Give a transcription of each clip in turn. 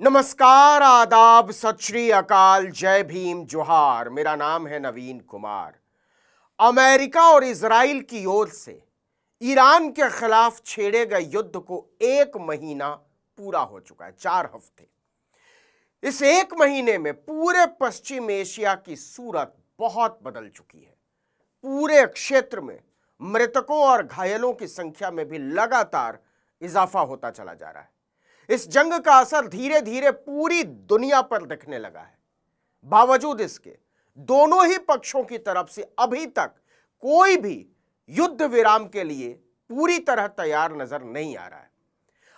नमस्कार, आदाब, सत श्री अकाल, जय भीम, जोहार। मेरा नाम है नवीन कुमार। अमेरिका और इजराइल की ओर से ईरान के खिलाफ छेड़े गए युद्ध को 1 महीना पूरा हो चुका है, 4 हफ्ते। इस 1 महीने में पूरे पश्चिम एशिया की सूरत बहुत बदल चुकी है। पूरे क्षेत्र में मृतकों और घायलों की संख्या में भी लगातार इजाफा होता चला जा रहा है। इस जंग का असर धीरे धीरे पूरी दुनिया पर दिखने लगा है। बावजूद इसके दोनों ही पक्षों की तरफ से अभी तक कोई भी युद्ध विराम के लिए पूरी तरह तैयार नजर नहीं आ रहा है।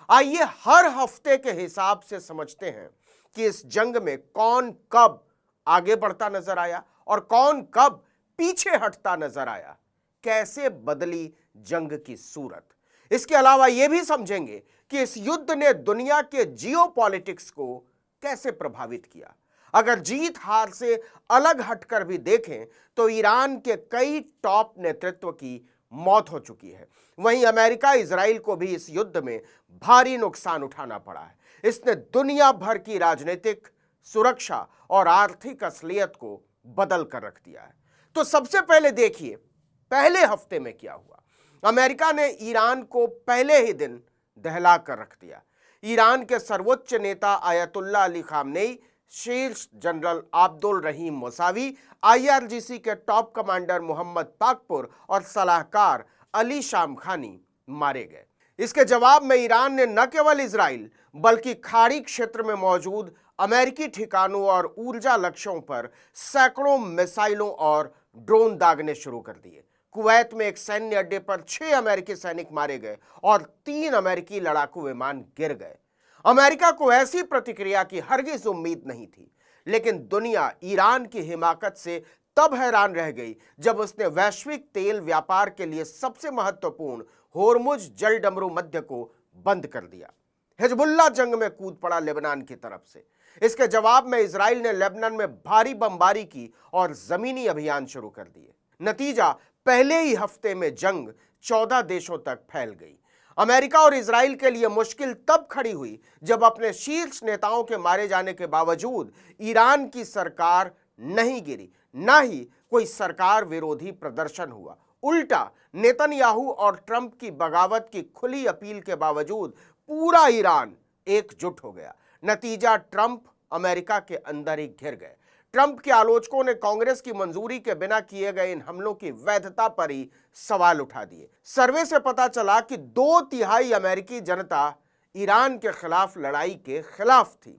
आइए हर हफ्ते के हिसाब से समझते हैं कि इस जंग में कौन कब आगे बढ़ता नजर आया और कौन कब पीछे हटता नजर आया, कैसे बदली जंग की सूरत। इसके अलावा यह भी समझेंगे कि इस युद्ध ने दुनिया के जियोपॉलिटिक्स को कैसे प्रभावित किया। अगर जीत हार से अलग हटकर भी देखें तो ईरान के कई टॉप नेतृत्व की मौत हो चुकी है। वहीं अमेरिका इजराइल को भी इस युद्ध में भारी नुकसान उठाना पड़ा है। इसने दुनिया भर की राजनीतिक, सुरक्षा और आर्थिक असलियत को बदल कर रख दिया है। तो सबसे पहले देखिए पहले हफ्ते में क्या हुआ। अमेरिका ने ईरान को पहले ही दिन दहला कर रख दिया। ईरान के सर्वोच्च नेता आयतुल्ला अली खामनेई, शीर्ष जनरल अब्दुल रहीम मौसावी, आईआरजीसी के टॉप कमांडर मोहम्मद पाकपुर और सलाहकार अली शामखानी मारे गए। इसके जवाब में ईरान ने न केवल इजराइल बल्कि खाड़ी क्षेत्र में मौजूद अमेरिकी ठिकानों और ऊर्जा लक्ष्यों पर सैकड़ों मिसाइलों और ड्रोन दागने शुरू कर दिए। कुवैत में एक सैन्य अड्डे पर 6 अमेरिकी सैनिक मारे गए और 3 अमेरिकी लड़ाकू विमान गिर गए। अमेरिका को ऐसी प्रतिक्रिया की हरगिज उम्मीद नहीं थी, लेकिन दुनिया ईरान की हिमाकत से तब हैरान रह गई जब उसने वैश्विक तेल व्यापार के लिए सबसे महत्वपूर्ण होर्मुज जलडमरू मध्य को बंद कर दिया। हिजबुल्लाह जंग में कूद पड़ा लेबनान की तरफ से। इसके जवाब में इजराइल ने लेबनान में भारी बमबारी की और जमीनी अभियान शुरू कर दिए। नतीजा, पहले ही हफ्ते में जंग 14 देशों तक फैल गई। अमेरिका और इजराइल के लिए मुश्किल तब खड़ी हुई जब अपने शीर्ष नेताओं के मारे जाने के बावजूद ईरान की सरकार नहीं गिरी, न ही कोई सरकार विरोधी प्रदर्शन हुआ। उल्टा नेतन्याहू और ट्रंप की बगावत की खुली अपील के बावजूद पूरा ईरान एकजुट हो गया। नतीजा, ट्रंप अमेरिका के अंदर ही घिर गए। ट्रंप के आलोचकों ने कांग्रेस की मंजूरी के बिना किए गए इन हमलों की वैधता पर ही सवाल उठा दिए। सर्वे से पता चला कि 2/3 अमेरिकी जनता ईरान के खिलाफ लड़ाई के खिलाफ थी।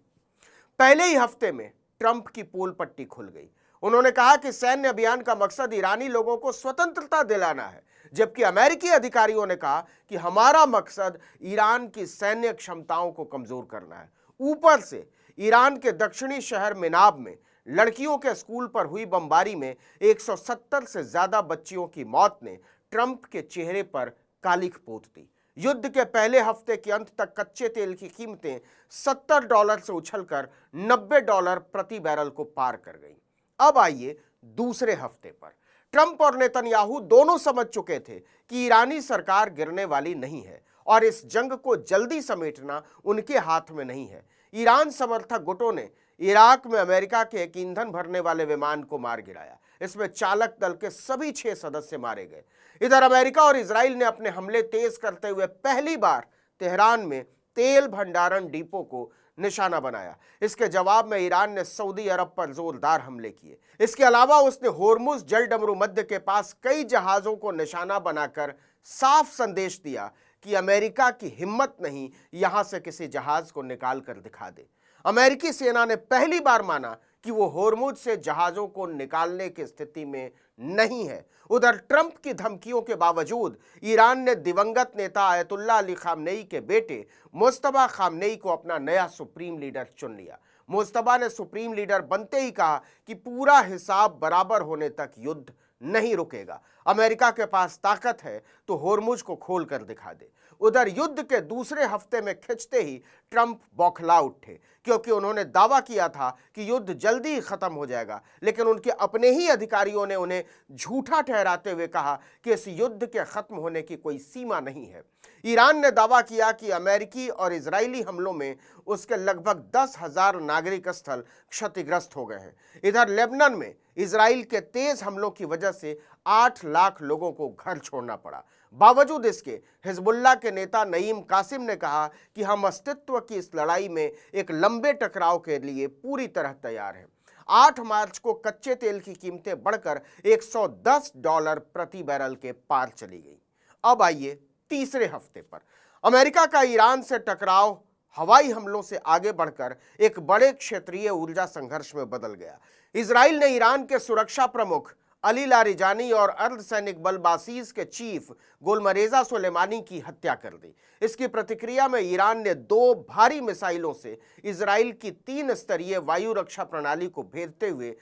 पहले ही हफ्ते में ट्रंप की पोल पट्टी खुल गई। उन्होंने कहा कि सैन्य अभियान का मकसद ईरानी लोगों को स्वतंत्रता दिलाना है, जबकि अमेरिकी अधिकारियों ने कहा कि हमारा मकसद ईरान की सैन्य क्षमताओं को कमजोर करना है। ऊपर से ईरान के दक्षिणी शहर मिनाब में लड़कियों के स्कूल पर हुई बमबारी में 170 से ज्यादा बच्चियों की मौत ने ट्रंप के चेहरे पर कालिख पोत दी। युद्ध के पहले हफ्ते के अंत तक कच्चे तेल की कीमतें $70 से उछलकर $90 प्रति बैरल को पार कर गईं। अब आइए दूसरे हफ्ते पर। ट्रंप और नेतन्याहू दोनों समझ चुके थे कि ईरानी सरकार गिरने वाली नहीं है और इस जंग को जल्दी समेटना उनके हाथ में नहीं है। ईरान समर्थक गुटों ने इराक में अमेरिका के एक ईंधन भरने वाले विमान को मार गिराया। इसमें चालक दल के सभी 6 सदस्य मारे गए। इधर अमेरिका और इजराइल ने अपने हमले तेज करते हुए पहली बार तेहरान में तेल भंडारण डिपो को निशाना बनाया। इसके जवाब में ईरान ने सऊदी अरब पर जोरदार हमले किए। इसके अलावा उसने होर्मुज जलडमरू मध्य के पास कई जहाजों को निशाना बनाकर साफ संदेश दिया कि अमेरिका की हिम्मत नहीं यहां से किसी जहाज को निकाल कर दिखा दे। अमेरिकी सेना ने पहली बार माना कि वो होर्मुज से जहाजों को निकालने की स्थिति में नहीं है। उधर ट्रंप की धमकियों के बावजूद ईरान ने दिवंगत नेता आयतुल्ला अली खामनेई के बेटे मुज्तबा खामनेई को अपना नया सुप्रीम लीडर चुन लिया। मुज्तबा ने सुप्रीम लीडर बनते ही कहा कि पूरा हिसाब बराबर होने तक युद्ध नहीं रुकेगा। अमेरिका के पास ताकत है तो होर्मुज को खोल कर दिखा दे। उधर युद्ध के दूसरे हफ्ते में खिंचते ही ट्रंप बौखला उठे, क्योंकि उन्होंने दावा किया था कि युद्ध जल्दी ही खत्म हो जाएगा, लेकिन उनके अपने ही अधिकारियों ने उन्हें झूठा ठहराते हुए कहा कि इस युद्ध के खत्म होने की कोई सीमा नहीं है। ईरान ने दावा किया कि अमेरिकी और इजरायली हमलों में उसके लगभग 10,000 नागरिक स्थल क्षतिग्रस्त हो गए हैं। इधर लेबनान में इजराइल के तेज हमलों की वजह से 8 लाख लोगों को घर छोड़ना पड़ा। बावजूद इसके हिजबुल्लाह के नेता नईम कासिम ने कहा कि हम अस्तित्व की इस लड़ाई में एक लंबे टकराव के लिए पूरी तरह तैयार हैं। 8 मार्च को कच्चे तेल की कीमतें बढ़कर $110 प्रति बैरल के पार चली गई। अब आइए तीसरे हफ्ते पर। अमेरिका का ईरान से टकराव हवाई हमलों से आगे बढ़कर एक बड़े क्षेत्रीय ऊर्जा संघर्ष में बदल गया। इजराइल ने ईरान के सुरक्षा प्रमुख अली लारिजानी और अर्धसैनिक बल बासीज के चीफ गोलमरेजा सुलेमानी की हत्या कर दी। इसकी प्रतिक्रिया में ईरान ने 2 भारी मिसाइलों से इजराइल की 3 स्तरीय वायु रक्षा प्रणाली को भेदते हुए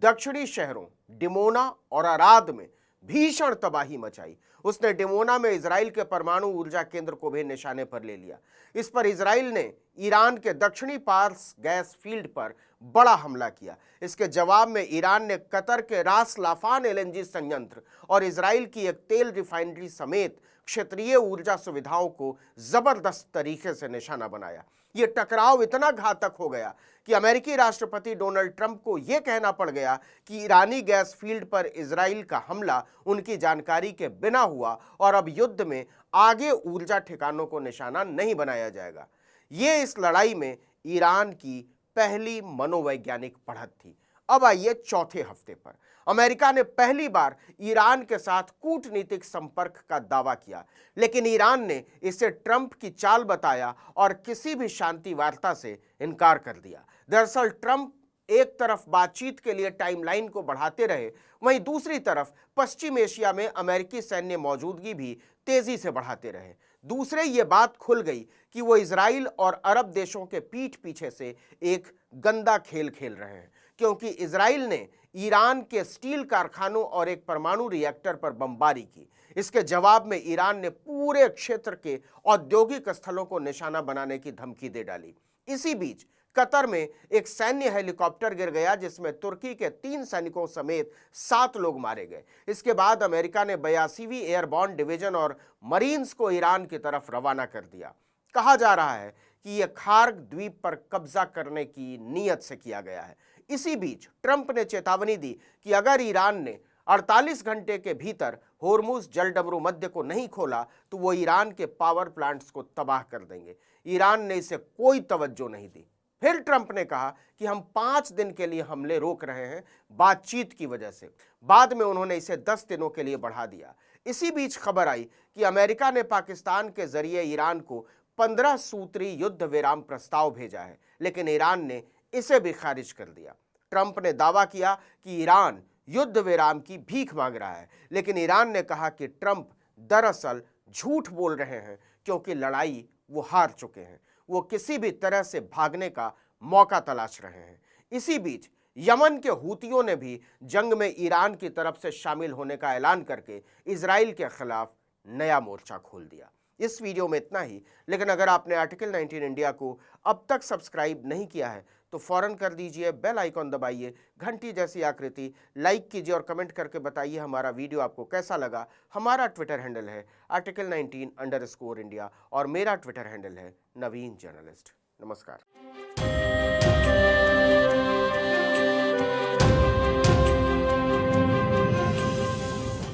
दक्षिणी शहरों डिमोना और अराद में भीषण तबाही मचाई। उसने डिमोना में इजराइल के परमाणु ऊर्जा केंद्र को भी निशाने पर ले लिया। इस पर इजराइल ने ईरान के दक्षिणी पार्स गैस फील्ड पर बड़ा हमला किया। इसके जवाब में ईरान ने कतर के रास लाफान एलएनजी संयंत्र और इजराइल की एक तेल रिफाइनरी समेत क्षेत्रीय ऊर्जा सुविधाओं को जबरदस्त तरीके से निशाना बनाया। ये टकराव इतना घातक हो गया कि अमेरिकी राष्ट्रपति डोनाल्ड ट्रंप को यह कहना पड़ गया कि ईरानी गैस फील्ड पर इजराइल का हमला उनकी जानकारी के बिना हुआ और अब युद्ध में आगे ऊर्जा ठिकानों को निशाना नहीं बनाया जाएगा। ये इस लड़ाई में ईरान की पहली मनोवैज्ञानिक बढ़त थी। अब आइए चौथे हफ्ते पर। अमेरिका ने पहली बार ईरान के साथ कूटनीतिक संपर्क का दावा किया, लेकिन ईरान ने इसे ट्रंप की चाल बताया और किसी भी शांति वार्ता से इनकार कर दिया। दरअसल ट्रंप एक तरफ बातचीत के लिए टाइमलाइन को बढ़ाते रहे, वहीं दूसरी तरफ पश्चिम एशिया में अमेरिकी सैन्य मौजूदगी भी तेजी से बढ़ाते रहे। दूसरे ये बात खुल गई कि वो इजराइल और अरब देशों के पीठ पीछे से एक गंदा खेल खेल रहे हैं, क्योंकि इजराइल ने ईरान के स्टील कारखानों और एक परमाणु रिएक्टर पर बमबारी की। इसके जवाब में ईरान ने पूरे क्षेत्र के औद्योगिक स्थलों को निशाना बनाने की धमकी दे डाली। इसी बीच कतर में एक सैन्य हेलीकॉप्टर गिर गया, जिसमें तुर्की के 3 सैनिकों समेत 7 लोग मारे गए। इसके बाद अमेरिका ने 82वीं एयरबॉर्न डिवीजन और मरीन्स को ईरान की तरफ रवाना कर दिया। कहा जा रहा है कि यह खार्ग द्वीप पर कब्जा करने की नीयत से किया गया है। इसी बीच ट्रंप ने चेतावनी दी कि अगर ईरान ने 48 घंटे के भीतर होर्मुज जलडमरू मध्य को नहीं खोला तो वो ईरान के पावर प्लांट्स को तबाह कर देंगे। ईरान ने इसे कोई तवज्जो नहीं दी। फिर ट्रंप ने कहा कि हम 5 दिन के लिए हमले रोक रहे हैं बातचीत की वजह से। बाद में उन्होंने इसे 10 दिनों के लिए बढ़ा दिया। इसी बीच खबर आई कि अमेरिका ने पाकिस्तान के जरिए ईरान को 15 सूत्री युद्ध विराम प्रस्ताव भेजा है, लेकिन ईरान ने इसे भी खारिज कर दिया। ट्रंप ने दावा किया कि ईरान युद्ध विराम की भीख मांग रहा है, लेकिन ईरान ने कहा कि ट्रंप दरअसल झूठ बोल रहे हैं, क्योंकि लड़ाई वो हार चुके हैं। वो किसी भी तरह से भागने का मौका तलाश रहे हैं। इसी बीच यमन के हूतियों ने भी जंग में ईरान की तरफ से शामिल होने का ऐलान करके इजराइल के खिलाफ नया मोर्चा खोल दिया। इस वीडियो में इतना ही, लेकिन अगर आपने आर्टिकल 19 इंडिया को अब तक सब्सक्राइब नहीं किया है तो फौरन कर दीजिए, बेल आइकॉन दबाइए, घंटी जैसी आकृति, लाइक कीजिए और कमेंट करके बताइए हमारा वीडियो आपको कैसा लगा। हमारा ट्विटर हैंडल है article19_India और मेरा ट्विटर हैंडल है नवीन जर्नलिस्ट। नमस्कार।